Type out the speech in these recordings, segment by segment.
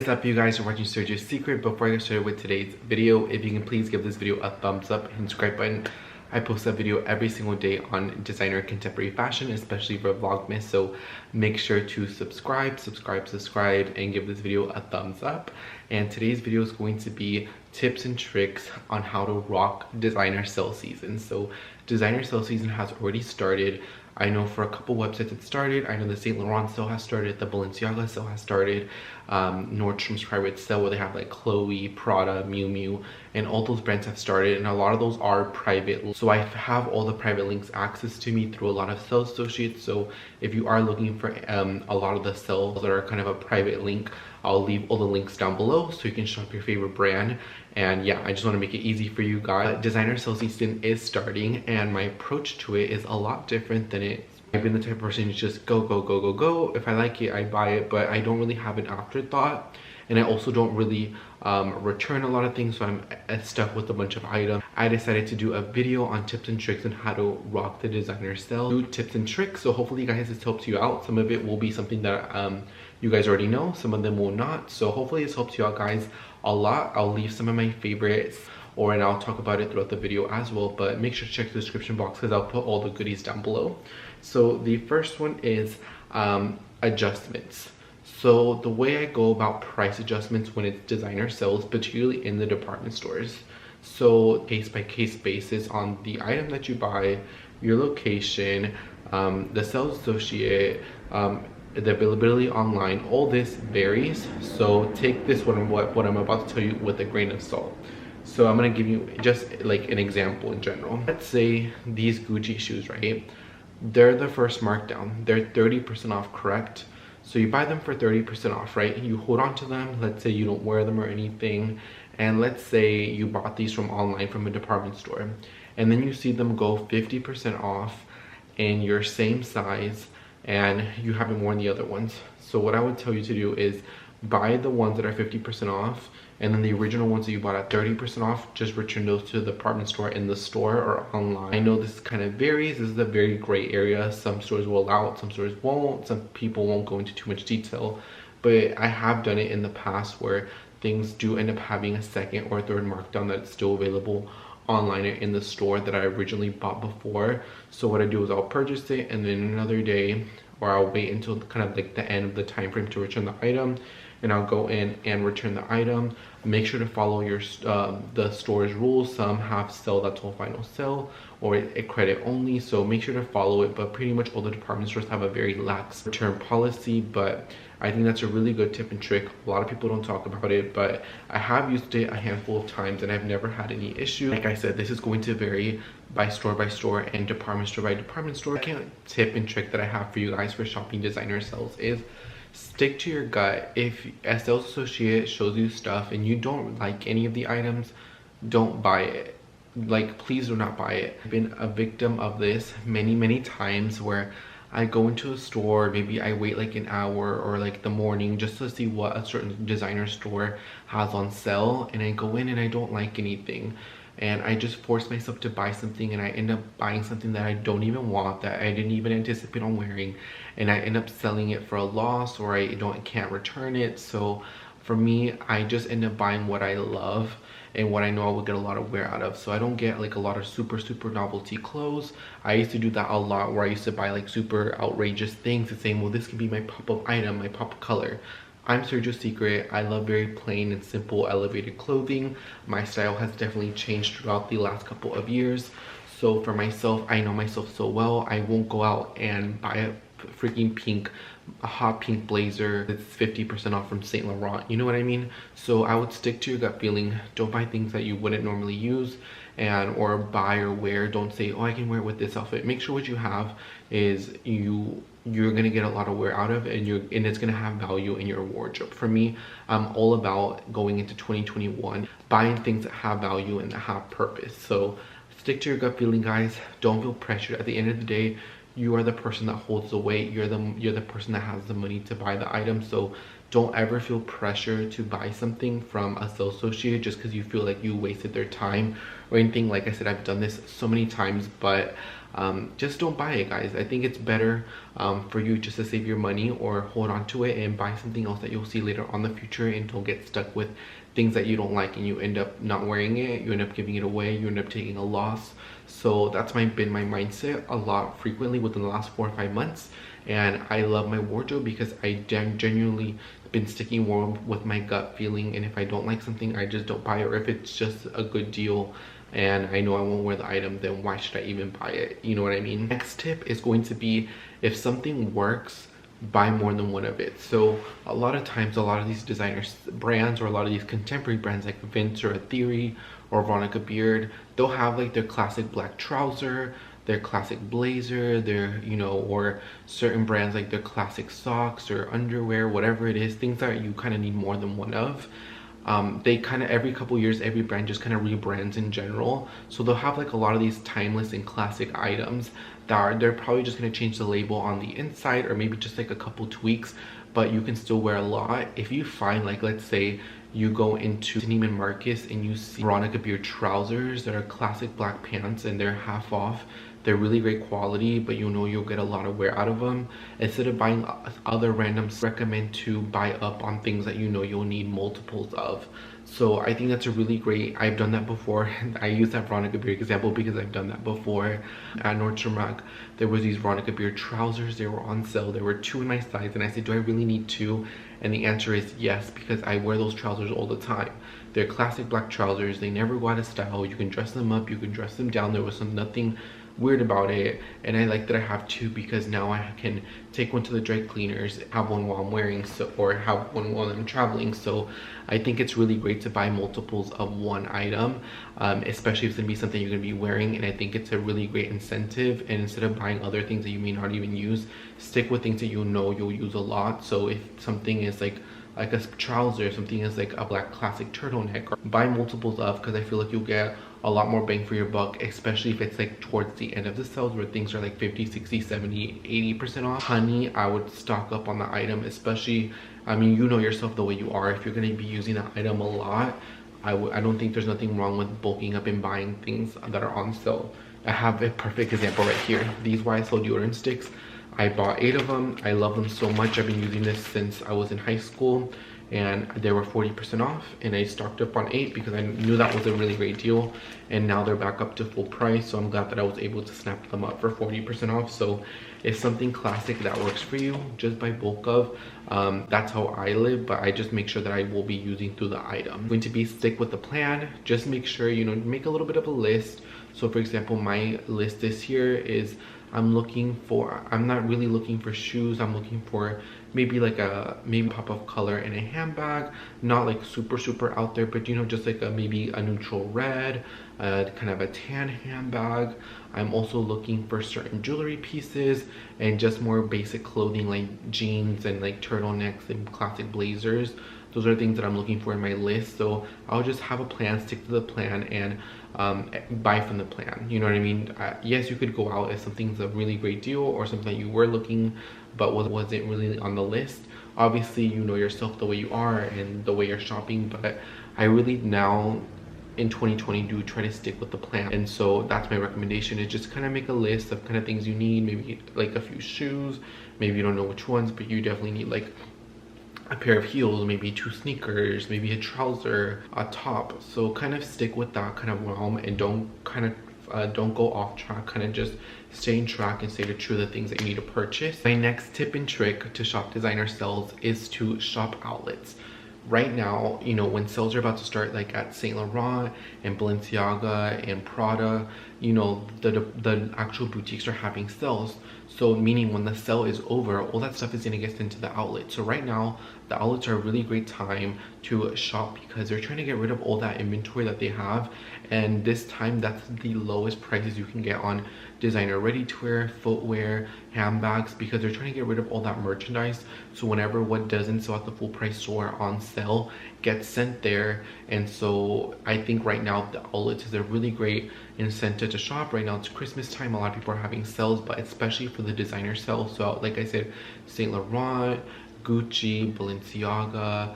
What's up, you guys are watching Sergio's Secret. Before I get started with today's video, if you can please give this video a thumbs up and subscribe button. I post a video every single day on designer contemporary fashion, especially for Vlogmas, so make sure to subscribe, and give this video a thumbs up. And today's video is going to be tips and tricks on how to rock designer sale season. So designer sale season has already started. I know for a couple websites it started. I know the Saint Laurent sale has started, the Balenciaga sale has started, Nordstrom's private sale where they have like Chloe, Prada, Miu Miu, and all those brands have started, and a lot of those are private. So I have all the private links access to me through a lot of sales associates. So if you are looking for a lot of the sales that are kind of a private link, I'll leave all the links down below so you can shop your favorite brand. And yeah, I just want to make it easy for you guys. Designer sale season is starting, and my approach to it is a lot different than it. I've been the type of person who just go. If I like it, I buy it, but I don't really have an afterthought. And I also don't really return a lot of things, so I'm stuck with a bunch of items. I decided to do a video on tips and tricks on how to rock the designer sale. Do tips and tricks, so hopefully guys this helps you out. Some of it will be something that you guys already know, some of them will not. So hopefully this helps you out guys a lot. I'll leave some of my favorites and I'll talk about it throughout the video as well, but make sure to check the description box because I'll put all the goodies down below. So the first one is adjustments. So the way I go about price adjustments when it's designer sales, particularly in the department stores, so case by case basis on the item that you buy, your location, the sales associate, the availability online, all this varies. So take this what I'm about to tell you with a grain of salt. So I'm gonna give you just like an example in general. Let's say these Gucci shoes, right? They're the first markdown. They're 30% off, correct? So you buy them for 30% off, right? You hold on to them. Let's say you don't wear them or anything. And let's say you bought these from online from a department store. And then you see them go 50% off in your same size and you haven't worn the other ones. So what I would tell you to do is buy the ones that are 50% off, and then the original ones that you bought at 30% off, just return those to the department store in the store or online. I know this kind of varies. This is a very gray area. Some stores will allow it, some stores won't. Some people won't go into too much detail, but I have done it in the past where things do end up having a second or third markdown that's still available online or in the store that I originally bought before. So what I do is I'll purchase it, and then another day, or I'll wait until kind of like the end of the time frame to return the item, and I'll go in and return the item. Make sure to follow your the store's rules. Some have sell that's all final sell, or a credit only, so make sure to follow it. But pretty much all the department stores have a very lax return policy, but I think that's a really good tip and trick. A lot of people don't talk about it, but I have used it a handful of times and I've never had any issue. Like I said, this is going to vary by store and department store by department store. Second tip and trick that I have for you guys for shopping designer sales is stick to your gut. If a sales associate shows you stuff and you don't like any of the items, don't buy it. Like, please do not buy it. I've been a victim of this many times where I go into a store, maybe I wait like an hour or like the morning just to see what a certain designer store has on sale, and I go in and I don't like anything, and I just force myself to buy something, and I end up buying something that I don't even want, that I didn't even anticipate on wearing, and I end up selling it for a loss, or I can't return it. So for me, I just end up buying what I love and what I know I will get a lot of wear out of. So I don't get like a lot of super novelty clothes. I used to do that a lot, where I used to buy like super outrageous things and saying, well, this could be my pop-up item, my pop-up color. I'm Sergio's Secret. I love very plain and simple elevated clothing. My style has definitely changed throughout the last couple of years. So for myself, I know myself so well, I won't go out and buy a freaking a hot pink blazer that's 50% off from Saint Laurent, you know what I mean? So I would stick to your gut feeling. Don't buy things that you wouldn't normally use, or buy or wear. Don't say, oh, I can wear it with this outfit. Make sure what you have is you're gonna get a lot of wear out of, and it's gonna have value in your wardrobe. For me, I'm all about going into 2021 buying things that have value and that have purpose. So stick to your gut feeling, guys. Don't feel pressured. At the end of the day, you are the person that holds the weight. You're the person that has the money to buy the item. So don't ever feel pressure to buy something from a sales associate just because you feel like you wasted their time or anything. Like I said, I've done this so many times, but just don't buy it, guys. I think it's better for you just to save your money or hold on to it and buy something else that you'll see later on in the future, and don't get stuck with things that you don't like and you end up not wearing it, you end up giving it away, you end up taking a loss. So that's been my mindset a lot frequently within the last 4 or 5 months. And I love my wardrobe because I genuinely been sticking more with my gut feeling, and if I don't like something, I just don't buy it. Or if it's just a good deal and I know I won't wear the item, then why should I even buy it? You know what I mean? Next tip is going to be, if something works, buy more than one of it. So a lot of times, a lot of these designers brands, or a lot of these contemporary brands like Vince or Theory or Veronica Beard, they'll have like their classic black trouser, their classic blazer, their, you know, or certain brands like their classic socks or underwear, whatever it is, things that you kind of need more than one of. They kind of, every couple years, every brand just kind of rebrands in general. So they'll have like a lot of these timeless and classic items that are, they're probably just going to change the label on the inside, or maybe just like a couple tweaks, but you can still wear a lot. If you find, like, let's say you go into Neiman Marcus and you see Veronica Beard trousers that are classic black pants and they're half off, they're really great quality, but you know you'll get a lot of wear out of them. Instead of buying other randoms, recommend to buy up on things that you know you'll need multiples of. So I think that's a really great, I've done that before. I use that Veronica Beard example because I've done that before. At Nordstrom Rack, there was these Veronica Beard trousers, they were on sale. There were 2 in my size, and I said, do I really need 2? And the answer is yes, because I wear those trousers all the time. They're classic black trousers, they never go out of style. You can dress them up, you can dress them down. There was nothing weird about it, and I like that I have 2 because now I can take one to the dry cleaners, have one while I'm wearing, so, or have one while I'm traveling. So I think it's really great to buy multiples of one item, especially if it's gonna be something you're gonna be wearing. And I think it's a really great incentive, and instead of buying other things that you may not even use, stick with things that you know you'll use a lot. So if something is like a trouser, something is like a black classic turtleneck, or buy multiples of, because I feel like you'll get a lot more bang for your buck, especially if it's like towards the end of the sales where things are like 50, 60, 70, 80% off. Honey, I would stock up on the item, especially, I mean, you know yourself the way you are. If you're going to be using the item a lot, I don't think there's nothing wrong with bulking up and buying things that are on sale. I have a perfect example right here. These YSL deodorant sticks, I bought 8 of them. I love them so much. I've been using this since I was in high school, and they were 40% off, and I stocked up on 8 because I knew that was a really great deal. And now they're back up to full price, so I'm glad that I was able to snap them up for 40% off. So if something classic that works for you, just buy bulk of. That's how I live, but I just make sure that I will be using through the item. Going to be stick with the plan. Just make sure, you know, make a little bit of a list. So for example, my list this year is, I'm not really looking for shoes. I'm looking for maybe like a pop of color in a handbag, not like super out there, but you know, just like maybe a neutral red, kind of a tan handbag. I'm also looking for certain jewelry pieces and just more basic clothing like jeans and like turtlenecks and classic blazers. Those are things that I'm looking for in my list. So I'll just have a plan, stick to the plan, and buy from the plan. You know what I mean? Yes, you could go out if something's a really great deal or something that you were looking but wasn't really on the list. Obviously, you know yourself the way you are and the way you're shopping, but I really now in 2020 do try to stick with the plan. And so that's my recommendation, is just kind of make a list of kind of things you need. Maybe like a few shoes, maybe you don't know which ones, but you definitely need like a pair of heels, maybe 2 sneakers, maybe a trouser, a top. So kind of stick with that kind of realm, and don't go off track. Kind of just stay in track and stay true to the things that you need to purchase. My next tip and trick to shop designer sales is to shop outlets. Right now, you know, when sales are about to start, like at Saint Laurent and Balenciaga and Prada, you know, the actual boutiques are having sales. So meaning when the sale is over, all that stuff is going to get into the outlet. So right now, the outlets are a really great time to shop because they're trying to get rid of all that inventory that they have. And this time, that's the lowest prices you can get on designer ready-to-wear, footwear, handbags, because they're trying to get rid of all that merchandise. So whenever what doesn't sell at the full price store on sale gets sent there. And so I think right now the outlets is a really great incentive to shop. Right now it's Christmas time, a lot of people are having sales, but especially for the designer sales. So like I said, Saint Laurent, Gucci, Balenciaga,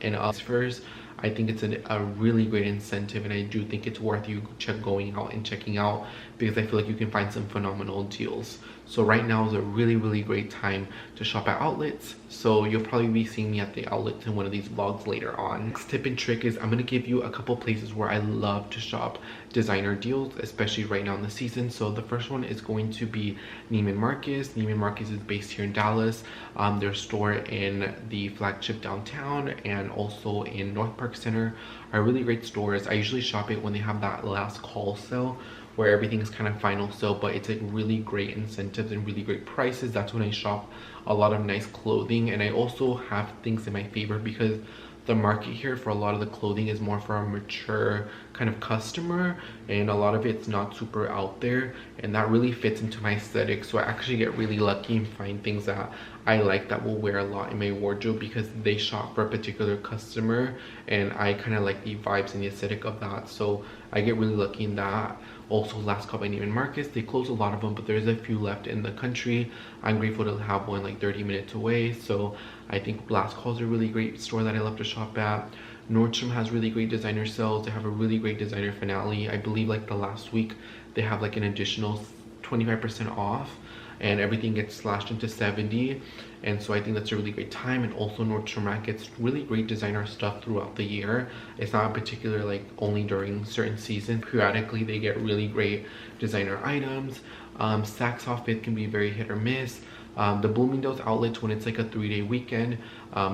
and others, I think it's a really great incentive, and I do think it's worth you going out and checking out, because I feel like you can find some phenomenal deals. So right now is a really great time to shop at outlets. So you'll probably be seeing me at the outlets in one of these vlogs later on. Next tip and trick is I'm gonna give you a couple places where I love to shop designer deals, especially right now in the season. So the first one is going to be Neiman Marcus. Neiman Marcus is based here in Dallas. Their store in the flagship downtown and also in North Park Center are really great stores. I usually shop it when they have that last call sale where everything's kind of final sale, but it's like really great incentives and really great prices. That's when I shop a lot of nice clothing, and I also have things in my favor because the market here for a lot of the clothing is more for a mature kind of customer, and a lot of it's not super out there, and that really fits into my aesthetic. So I actually get really lucky and find things that I like that will wear a lot in my wardrobe because they shop for a particular customer, and I kind of like the vibes and the aesthetic of that. So I get really lucky in that. Also, Last Call by Neiman Marcus, they close a lot of them, but there's a few left in the country. I'm grateful to have one like 30 minutes away. So I think Last Call is a really great store that I love to shop at. Nordstrom has really great designer sales. They have a really great designer finale. I believe like the last week they have like an additional 25% off, and everything gets slashed into 70, and so I think that's a really great time. And also Nordstrom Rack gets really great designer stuff throughout the year. It's not in particular like only during certain seasons. Periodically they get really great designer items. Saks Off Fifth can be very hit or miss. The Bloomingdale's outlets, when it's like a 3-day weekend,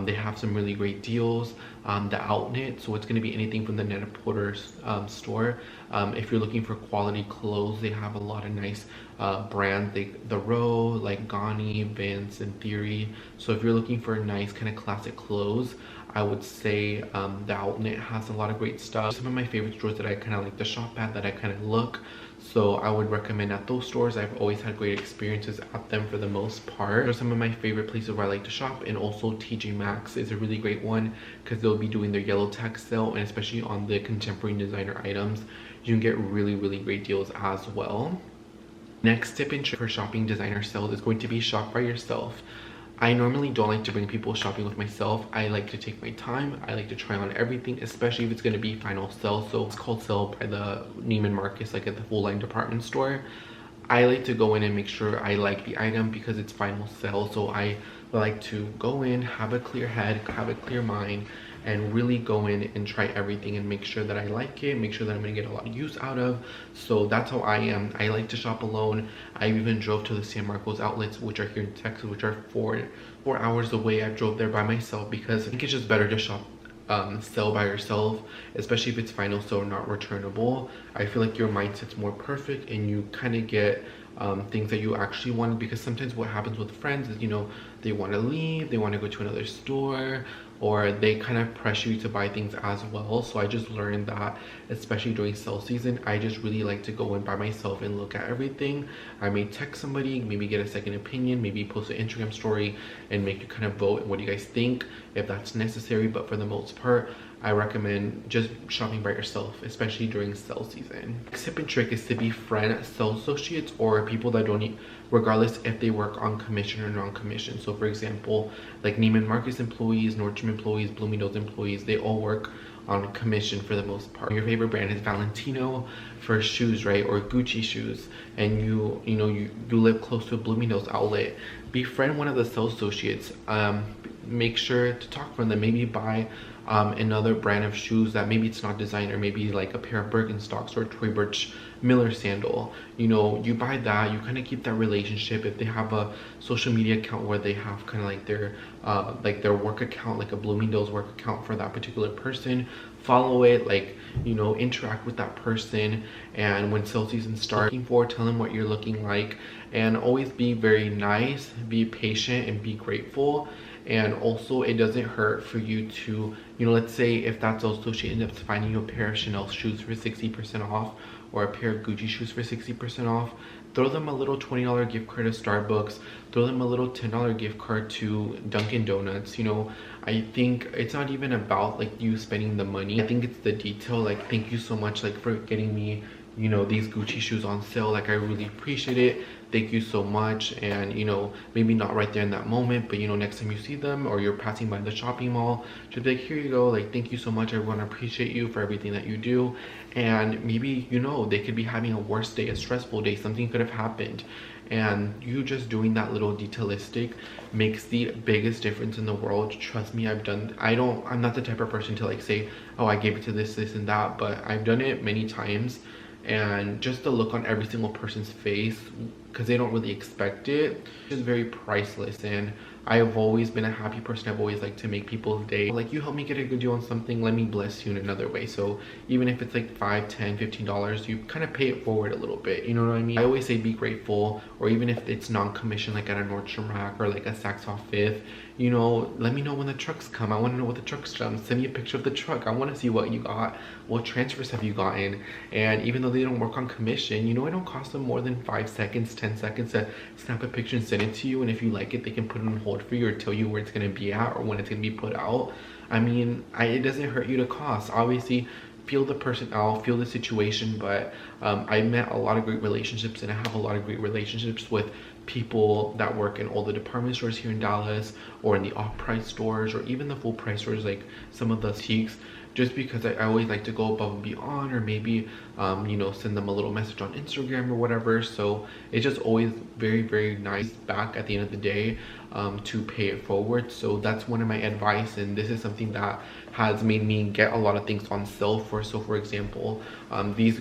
they have some really great deals. The Outlet, so it's going to be anything from the Net-a-Porter's store. If you're looking for quality clothes, they have a lot of nice brands. The Row, like Gani, Vince, and Theory. So if you're looking for nice kind of classic clothes, I would say the Outlet has a lot of great stuff. Some of my favorite stores that I kind of like to shop at, that I kind of look, so I would recommend at those stores. I've always had great experiences at them for the most part. Those are some of my favorite places where I like to shop. And also TJ Maxx is a really great one because they'll be doing their yellow tag sale, and especially on the contemporary designer items you can get really great deals as well. Next tip and trick for shopping designer sales is going to be shop by yourself. I normally don't like to bring people shopping with myself. I like to take my time. I like to try on everything, especially if it's going to be final sale. So it's called sale by the Neiman Marcus, like at the full line department store. I like to go in and make sure I like the item because it's final sale. So I like to go in, have a clear head, have a clear mind, and really go in and try everything and make sure that I like it, make sure that I'm gonna get a lot of use out of. So that's how I am. I like to shop alone. I even drove to the San Marcos outlets, which are here in Texas, which are four hours away. I drove there by myself because I think it's just better to shop sell by yourself, especially if it's final sale or not returnable. I feel like your mindset's more perfect and you kind of get things that you actually want, because sometimes what happens with friends is, you know, they want to leave, they want to go to another store, or they kind of pressure you to buy things as well. So I just learned that, especially during sale season, I just really like to go in by myself and look at everything. I may text somebody, maybe get a second opinion, maybe post an Instagram story and make you kind of vote and what do you guys think, if that's necessary. But for the most part, I recommend just shopping by yourself, especially during sale season. Next tip and trick is to befriend sales associates or people that don't need, regardless if they work on commission or non-commission. So for example, like Neiman Marcus employees, Nordstrom employees, Bloomingdale's employees, they all work on commission for the most part. Your favorite brand is Valentino for shoes, right? Or Gucci shoes, and you live close to a Bloomingdale's outlet. Befriend one of the sales associates. Make sure to talk from them. Maybe buy another brand of shoes that maybe it's not designer, maybe like a pair of Birkenstocks or a Tory Burch Miller sandal. You know, you buy that, you kind of keep that relationship. If they have a social media account where they have kind of like their work account, like a Bloomingdale's work account for that particular person, follow it, like, you know, interact with that person. And when sales season starts, tell them what you're looking like, and always be very nice, be patient, and be grateful. And also, it doesn't hurt for you to, you know, let's say if that sales associate ends up finding you a pair of Chanel shoes for 60% off or a pair of Gucci shoes for 60% off, throw them a little $20 gift card to Starbucks, throw them a little $10 gift card to Dunkin' Donuts. You know, I think it's not even about like you spending the money. I think it's the detail. Like, thank you so much, like, for getting me, you know, these Gucci shoes on sale. Like, I really appreciate it. thank you so much. And you know, maybe not right there in that moment, but you know, next time you see them or you're passing by the shopping mall, just be like, here you go, like thank you so much everyone, I appreciate you for everything that you do. And maybe, you know, they could be having a worse day, a stressful day, something could have happened, and you just doing that little detailistic makes the biggest difference in the world. Trust me, I'm not the type of person to like say, oh, I gave it to this and that, but I've done it many times. And just the look on every single person's face, because they don't really expect it, is very priceless. And I've always been a happy person. I've always liked to make people's day. Like, you help me get a good deal on something, let me bless you in another way. So even if it's like $5, $10, $15, you kind of pay it forward a little bit, you know what I mean? I always say be grateful. Or even if it's non-commission, like at a Nordstrom Rack or like a Saks Off Fifth, you know, let me know when the trucks come. I want to know what the truck's done. Send me a picture of the truck. I want to see what you got, what transfers have you gotten. And even though they don't work on commission, you know, it don't cost them more than 5 seconds, 10 seconds to snap a picture and send it to you. And if you like it, they can put it on hold for you or tell you where it's going to be at or when it's going to be put out. I mean, it doesn't hurt you to cost. Obviously, feel the person out, feel the situation, but I met a lot of great relationships, and I have a lot of great relationships with people that work in all the department stores here in Dallas, or in the off-price stores, or even the full price stores, like some of the boutiques, just because I always like to go above and beyond, or maybe you know, send them a little message on Instagram or whatever. So it's just always very, very nice back at the end of the day to pay it forward. So that's one of my advice, and this is something that has made me get a lot of things on sale for example, these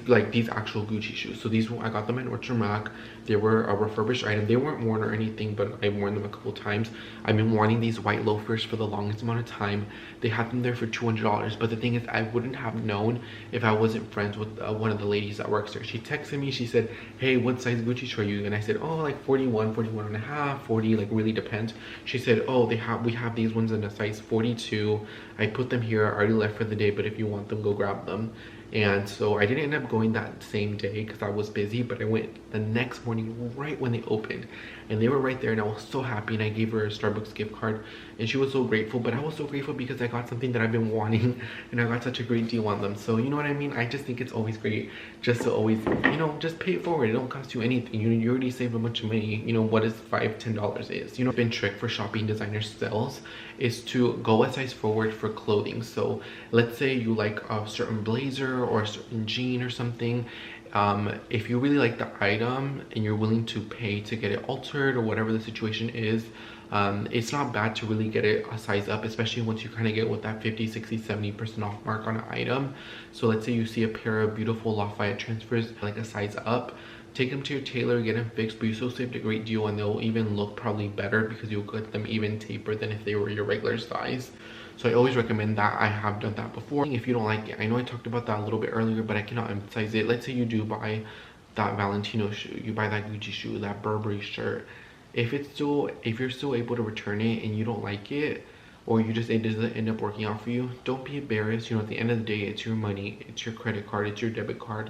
actual Gucci shoes. So these, I got them at Nordstrom Rack. They were a refurbished item. They weren't worn or anything, but I've worn them a couple times. I've been wanting these white loafers for the longest amount of time. They had them there for $200, but the thing is, I wouldn't have known if I wasn't friends with one of the ladies that works there. She texted me, she said, hey, what size Gucci shoe are you? And I said, oh, like 41, 41 and a half, 40, like really depends. She said, oh, we have these ones in a size 42. I put them here, I already left for the day, but if you want them, go grab them. And so I didn't end up going that same day because I was busy, but I went the next morning right when they opened, and they were right there, and I was so happy. And I gave her a Starbucks gift card, and she was so grateful. But I was so grateful because I got something that I've been wanting, and I got such a great deal on them. So you know what I mean? I just think it's always great just to always, you know, just pay it forward. It don't cost you anything. You already save a bunch of money. You know, what is $5, $10 is? You know, been trick for shopping designer sales is to go a size forward for clothing. So let's say you like a certain blazer or a certain jean or something. If you really like the item and you're willing to pay to get it altered or whatever the situation is, it's not bad to really get it a size up, especially once you kind of get with that 50, 60, 70% off mark on an item. So let's say you see a pair of beautiful Lafayette transfers, like a size up, take them to your tailor, get them fixed, but you still saved a great deal, and they'll even look probably better because you'll get them even tapered than if they were your regular size. So I always recommend that. I have done that before. If you don't like it, I know I talked about that a little bit earlier, but I cannot emphasize it. Let's say you do buy that Valentino shoe, you buy that Gucci shoe, that Burberry shirt. If you're still able to return it and you don't like it, or it doesn't end up working out for you, don't be embarrassed. You know, at the end of the day, it's your money, it's your credit card, it's your debit card.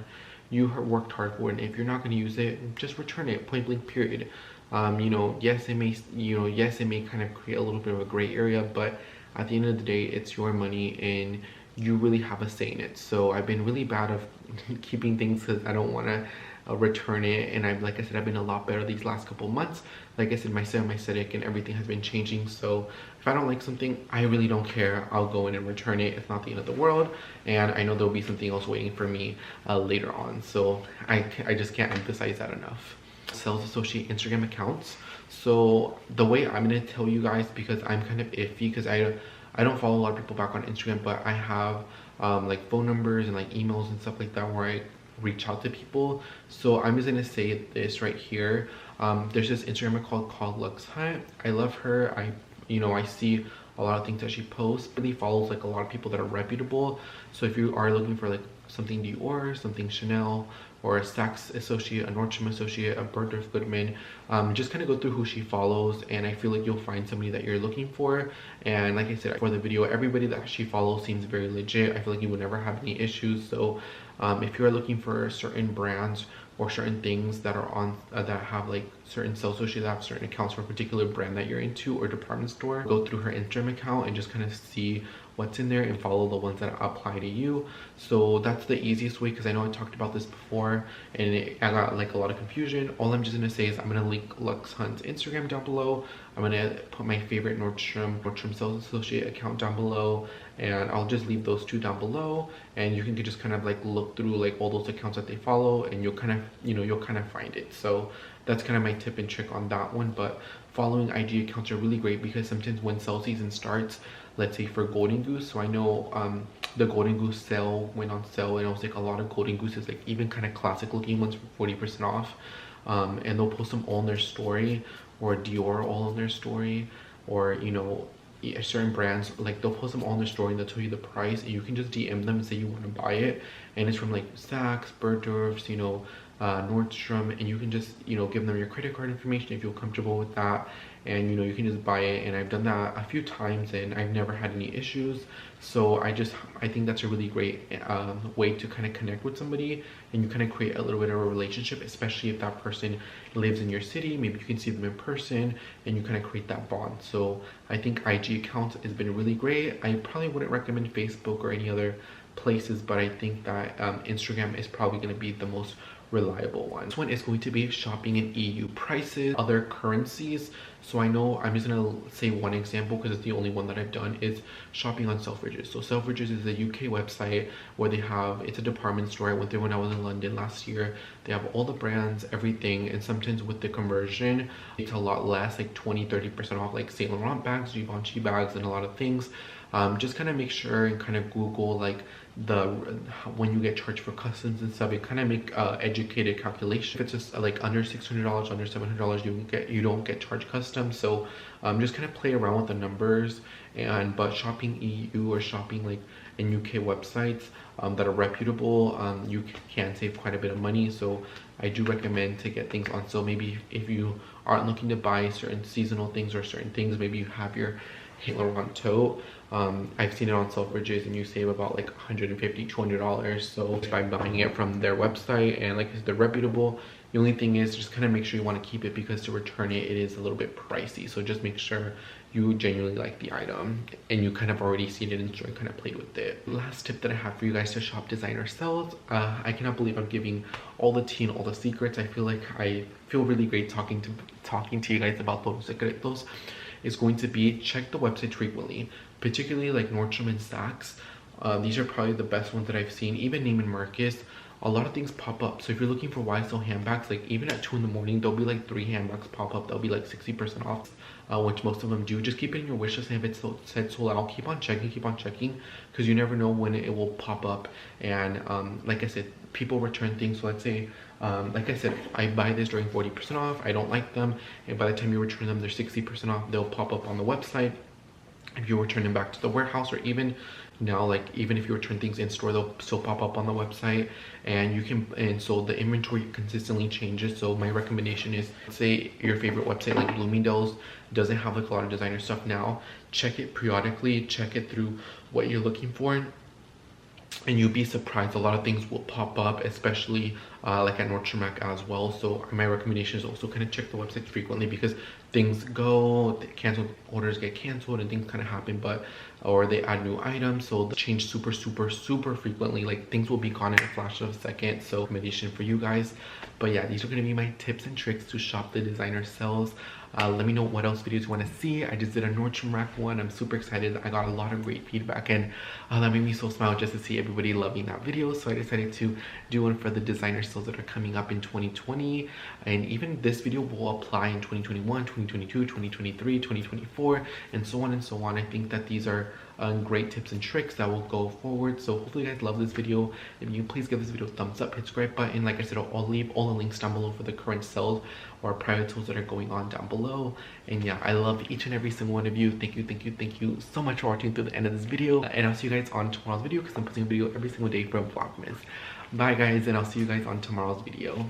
You worked hard for it, and if you're not going to use it, just return it, point blank period. You know, yes, it may kind of create a little bit of a gray area, but at the end of the day, it's your money and you really have a say in it. So I've been really bad of keeping things because I don't want to return it, and like I said, I've been a lot better these last couple months. Like I said, my aesthetic and everything has been changing. So if I don't like something, I really don't care. I'll go in and return it. It's not the end of the world, and I know there'll be something else waiting for me later on. So I just can't emphasize that enough. Sales associate Instagram accounts. So the way I'm gonna tell you guys, because I'm kind of iffy because I don't follow a lot of people back on Instagram, but I have like phone numbers and like emails and stuff like that where I reach out to people. So I'm just gonna say this right here. There's this Instagrammer called Lux Hunt. I love her. I see a lot of things that she posts. Really follows like a lot of people that are reputable. So if you are looking for like something Dior, something Chanel, or a Saks associate, a Nordstrom associate, a Bergdorf Goodman, just kind of go through who she follows, and I feel like you'll find somebody that you're looking for. And like I said for the video, everybody that she follows seems very legit. I feel like you would never have any issues. So if you're looking for certain brands or certain things that are on that have like certain sales associates that have certain accounts for a particular brand that you're into or department store, go through her Instagram account and just kind of see what's in there and follow the ones that apply to you. So that's the easiest way, because I know I talked about this before and I got like a lot of confusion. All I'm just gonna say is I'm gonna link Lux Hunt's Instagram down below. I'm gonna put my favorite Nordstrom sales associate account down below, and I'll just leave those two down below, and you can just kind of like look through like all those accounts that they follow, and you'll kind of, you know, you'll kind of find it. So that's kind of my tip and trick on that one. But following IG accounts are really great, because sometimes when sale season starts, let's say for Golden Goose, so I know the Golden Goose sale went on sale, and it was like a lot of Golden Gooses, like even kind of classic looking ones, for 40% off, and they'll post them all in their story, or Dior all in their story, or you know, certain brands, like they'll post them all in their story and they'll tell you the price, and you can just DM them and say you want to buy it, and it's from like Saks, Bergdorf's, you know, Nordstrom, and you can just, you know, give them your credit card information if you're comfortable with that, and you know, you can just buy it. And I've done that a few times and I've never had any issues. So I think that's a really great way to kind of connect with somebody, and you kind of create a little bit of a relationship, especially if that person lives in your city. Maybe you can see them in person and you kind of create that bond. So I think IG accounts has been really great. I probably wouldn't recommend Facebook or any other places, but I think that Instagram is probably going to be the most reliable one. This one is going to be shopping in EU prices, other currencies. So I know I'm just gonna say one example because it's the only one that I've done, is shopping on Selfridges. So Selfridges is a UK website where they have, it's a department store. I went there when I was in London last year. They have all the brands, everything, and sometimes with the conversion it's a lot less, like 20-30% off, like Saint Laurent bags, Givenchy bags, and a lot of things. Just kind of make sure and kind of Google like when you get charged for customs and stuff, and kind of make educated calculation. If it's just like under $600, under $700, you don't get charged customs. So just kind of play around with the numbers. And but shopping EU or shopping like in UK websites that are reputable, you can save quite a bit of money. So I do recommend to get things on sale. Maybe if you aren't looking to buy certain seasonal things or certain things, maybe you have your Saint Laurent tote. I've seen it on Selfridges and you save about like $150-$200. So by buying it from their website, and like I said, they're reputable. The only thing is just kind of make sure you want to keep it, because to return it, it is a little bit pricey. So just make sure you genuinely like the item and you kind of already seen it in store and kind of played with it. Last tip that I have for you guys to shop designer sales. I cannot believe I'm giving all the tea and all the secrets. I feel really great talking to you guys about those secretos. Is going to be check the website frequently, particularly like Nordstrom and Saks. These are probably the best ones that I've seen. Even Neiman Marcus, a lot of things pop up. So if you're looking for YSL handbags, like even at 2 in the morning, there'll be like 3 handbags pop up. They'll be like 60% off, which most of them do. Just keep it in your wish list, and if it's said sold out, keep on checking, because you never know when it will pop up. And like I said, people return things. So let's say, like I said, I buy this during 40% off, I don't like them, and by the time you return them, they're 60% off. They'll pop up on the website. If you return them back to the warehouse, or even now, like even if you return things in store, they'll still pop up on the website. And you can, and so the inventory consistently changes. So my recommendation is, say your favorite website like Bloomingdale's doesn't have like a lot of designer stuff now, check it periodically, check it through what you're looking for, and you'll be surprised. A lot of things will pop up, especially like at Nordstrom as well. So my recommendation is also kind of check the website frequently, because things go, canceled orders get canceled and things kind of happen, or they add new items, so they change super frequently. Like things will be gone in a flash of a second. So recommendation for you guys. But yeah, these are going to be my tips and tricks to shop the designer sales. Let me know what else videos you want to see. I just did a Nordstrom Rack one. I'm super excited. I got a lot of great feedback, and that made me so smile just to see everybody loving that video. So I decided to do one for the designer sales that are coming up in 2020, and even this video will apply in 2021, 2022, 2023, 2024, and so on and so on. I think that these are great tips and tricks that will go forward. So hopefully you guys love this video. If you please give this video a thumbs up, hit subscribe button. Like I said, I'll leave all the links down below for the current sales or private tools that are going on down below. And yeah, I love each and every single one of you. Thank you so much for watching through the end of this video, and I'll see you guys on tomorrow's video, because I'm posting a video every single day from Vlogmas. Bye guys, and I'll see you guys on tomorrow's video.